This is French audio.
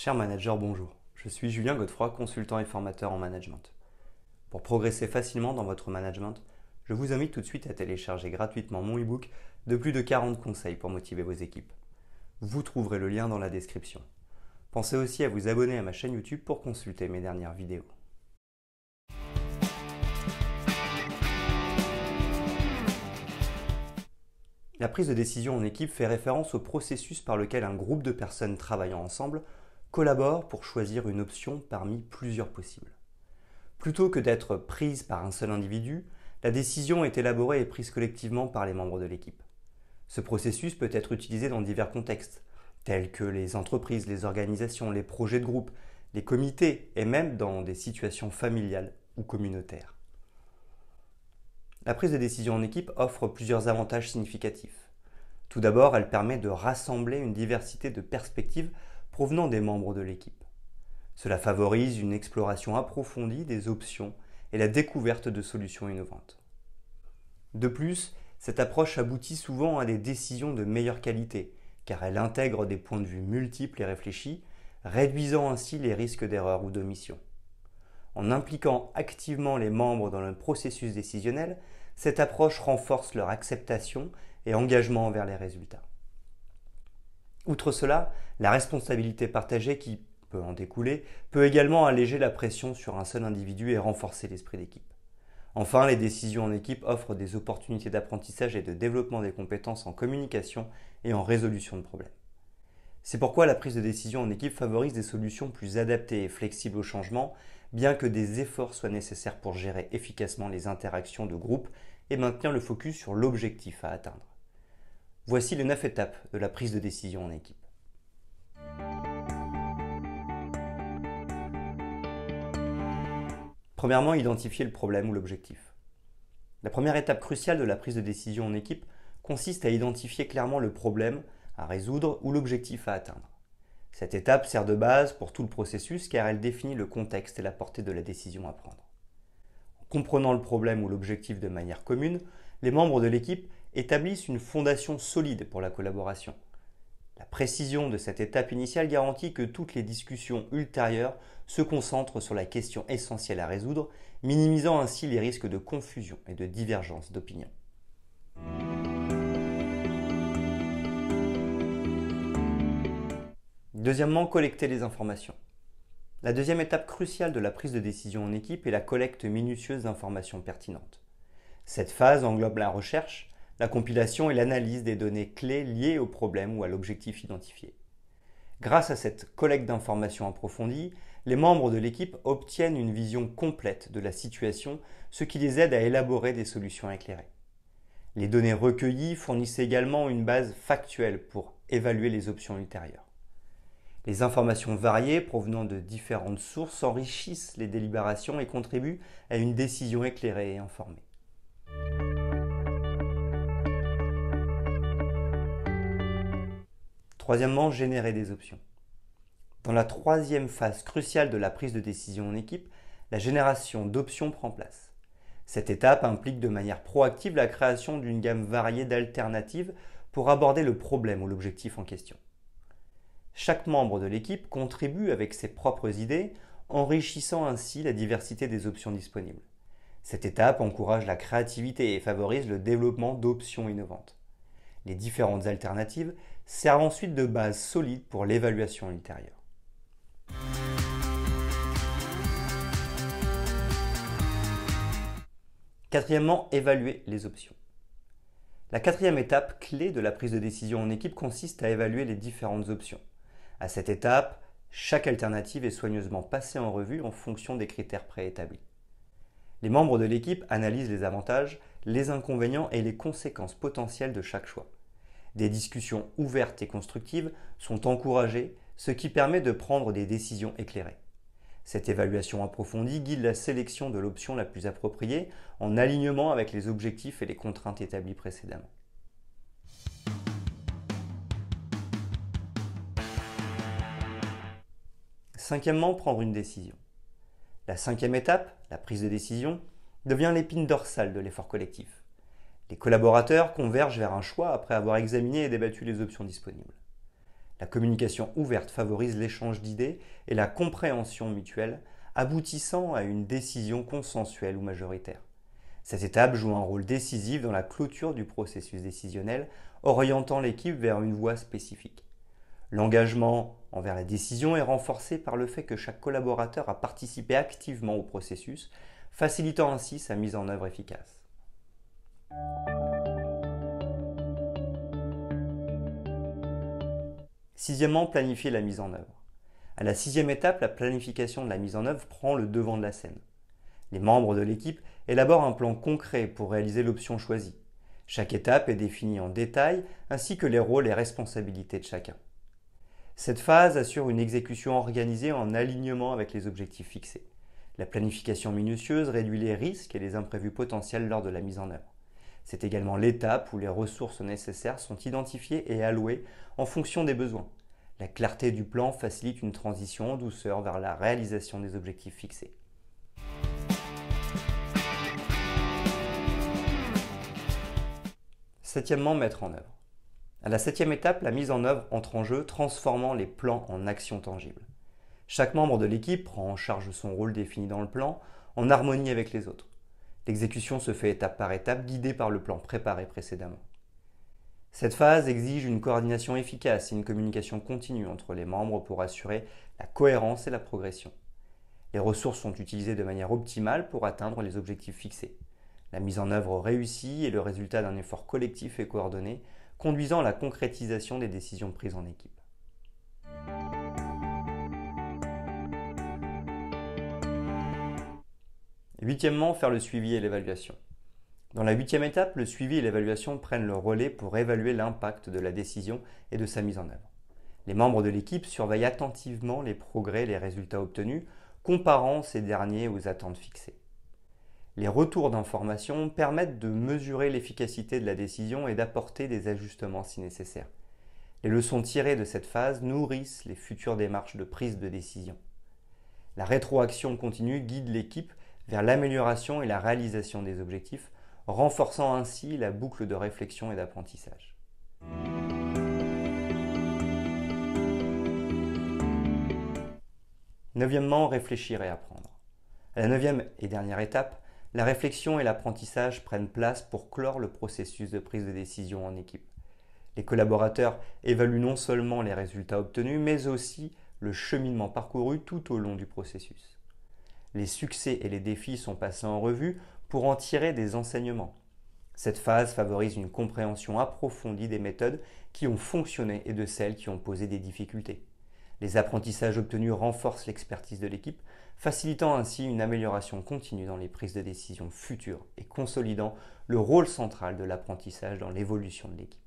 Cher manager, bonjour. Je suis Julien Godefroy, consultant et formateur en management. Pour progresser facilement dans votre management, je vous invite tout de suite à télécharger gratuitement mon e-book de plus de 40 conseils pour motiver vos équipes. Vous trouverez le lien dans la description. Pensez aussi à vous abonner à ma chaîne YouTube pour consulter mes dernières vidéos. La prise de décision en équipe fait référence au processus par lequel un groupe de personnes travaillant ensemble collabore pour choisir une option parmi plusieurs possibles. Plutôt que d'être prise par un seul individu, la décision est élaborée et prise collectivement par les membres de l'équipe. Ce processus peut être utilisé dans divers contextes, tels que les entreprises, les organisations, les projets de groupe, les comités et même dans des situations familiales ou communautaires. La prise de décision en équipe offre plusieurs avantages significatifs. Tout d'abord, elle permet de rassembler une diversité de perspectives provenant des membres de l'équipe. Cela favorise une exploration approfondie des options et la découverte de solutions innovantes. De plus, cette approche aboutit souvent à des décisions de meilleure qualité, car elle intègre des points de vue multiples et réfléchis, réduisant ainsi les risques d'erreur ou d'omission. En impliquant activement les membres dans le processus décisionnel, cette approche renforce leur acceptation et engagement envers les résultats. Outre cela, la responsabilité partagée qui peut en découler peut également alléger la pression sur un seul individu et renforcer l'esprit d'équipe. Enfin, les décisions en équipe offrent des opportunités d'apprentissage et de développement des compétences en communication et en résolution de problèmes. C'est pourquoi la prise de décision en équipe favorise des solutions plus adaptées et flexibles au changement, bien que des efforts soient nécessaires pour gérer efficacement les interactions de groupe et maintenir le focus sur l'objectif à atteindre. Voici les 9 étapes de la prise de décision en équipe. Premièrement, identifier le problème ou l'objectif. La première étape cruciale de la prise de décision en équipe consiste à identifier clairement le problème à résoudre ou l'objectif à atteindre. Cette étape sert de base pour tout le processus car elle définit le contexte et la portée de la décision à prendre. En comprenant le problème ou l'objectif de manière commune, les membres de l'équipe établissent une fondation solide pour la collaboration. La précision de cette étape initiale garantit que toutes les discussions ultérieures se concentrent sur la question essentielle à résoudre, minimisant ainsi les risques de confusion et de divergence d'opinion. Deuxièmement, collecter les informations. La deuxième étape cruciale de la prise de décision en équipe est la collecte minutieuse d'informations pertinentes. Cette phase englobe la recherche, la compilation et l'analyse des données clés liées au problème ou à l'objectif identifié. Grâce à cette collecte d'informations approfondie, les membres de l'équipe obtiennent une vision complète de la situation, ce qui les aide à élaborer des solutions éclairées. Les données recueillies fournissent également une base factuelle pour évaluer les options ultérieures. Les informations variées provenant de différentes sources enrichissent les délibérations et contribuent à une décision éclairée et informée. Troisièmement, générer des options. Dans la troisième phase cruciale de la prise de décision en équipe, la génération d'options prend place. Cette étape implique de manière proactive la création d'une gamme variée d'alternatives pour aborder le problème ou l'objectif en question. Chaque membre de l'équipe contribue avec ses propres idées, enrichissant ainsi la diversité des options disponibles. Cette étape encourage la créativité et favorise le développement d'options innovantes. Les différentes alternatives servent ensuite de base solide pour l'évaluation ultérieure. Quatrièmement, évaluer les options. La quatrième étape clé de la prise de décision en équipe consiste à évaluer les différentes options. À cette étape, chaque alternative est soigneusement passée en revue en fonction des critères préétablis. Les membres de l'équipe analysent les avantages, les inconvénients et les conséquences potentielles de chaque choix. Des discussions ouvertes et constructives sont encouragées, ce qui permet de prendre des décisions éclairées. Cette évaluation approfondie guide la sélection de l'option la plus appropriée en alignement avec les objectifs et les contraintes établies précédemment. Cinquièmement, prendre une décision. La cinquième étape, la prise de décision, devient l'épine dorsale de l'effort collectif. Les collaborateurs convergent vers un choix après avoir examiné et débattu les options disponibles. La communication ouverte favorise l'échange d'idées et la compréhension mutuelle, aboutissant à une décision consensuelle ou majoritaire. Cette étape joue un rôle décisif dans la clôture du processus décisionnel, orientant l'équipe vers une voie spécifique. L'engagement envers la décision est renforcé par le fait que chaque collaborateur a participé activement au processus, facilitant ainsi sa mise en œuvre efficace. Sixièmement, planifier la mise en œuvre. À la sixième étape, la planification de la mise en œuvre prend le devant de la scène. Les membres de l'équipe élaborent un plan concret pour réaliser l'option choisie. Chaque étape est définie en détail, ainsi que les rôles et responsabilités de chacun. Cette phase assure une exécution organisée en alignement avec les objectifs fixés. La planification minutieuse réduit les risques et les imprévus potentiels lors de la mise en œuvre. C'est également l'étape où les ressources nécessaires sont identifiées et allouées en fonction des besoins. La clarté du plan facilite une transition en douceur vers la réalisation des objectifs fixés. Septièmement, mettre en œuvre. À la septième étape, la mise en œuvre entre en jeu, transformant les plans en actions tangibles. Chaque membre de l'équipe prend en charge son rôle défini dans le plan, en harmonie avec les autres. L'exécution se fait étape par étape, guidée par le plan préparé précédemment. Cette phase exige une coordination efficace et une communication continue entre les membres pour assurer la cohérence et la progression. Les ressources sont utilisées de manière optimale pour atteindre les objectifs fixés. La mise en œuvre réussie est le résultat d'un effort collectif et coordonné, conduisant à la concrétisation des décisions prises en équipe. Huitièmement, faire le suivi et l'évaluation. Dans la huitième étape, le suivi et l'évaluation prennent le relais pour évaluer l'impact de la décision et de sa mise en œuvre. Les membres de l'équipe surveillent attentivement les progrès et les résultats obtenus, comparant ces derniers aux attentes fixées. Les retours d'informations permettent de mesurer l'efficacité de la décision et d'apporter des ajustements si nécessaire. Les leçons tirées de cette phase nourrissent les futures démarches de prise de décision. La rétroaction continue guide l'équipe vers l'amélioration et la réalisation des objectifs, renforçant ainsi la boucle de réflexion et d'apprentissage. Neuvièmement, réfléchir et apprendre. À la neuvième et dernière étape, la réflexion et l'apprentissage prennent place pour clore le processus de prise de décision en équipe. Les collaborateurs évaluent non seulement les résultats obtenus, mais aussi le cheminement parcouru tout au long du processus. Les succès et les défis sont passés en revue pour en tirer des enseignements. Cette phase favorise une compréhension approfondie des méthodes qui ont fonctionné et de celles qui ont posé des difficultés. Les apprentissages obtenus renforcent l'expertise de l'équipe, facilitant ainsi une amélioration continue dans les prises de décision futures et consolidant le rôle central de l'apprentissage dans l'évolution de l'équipe.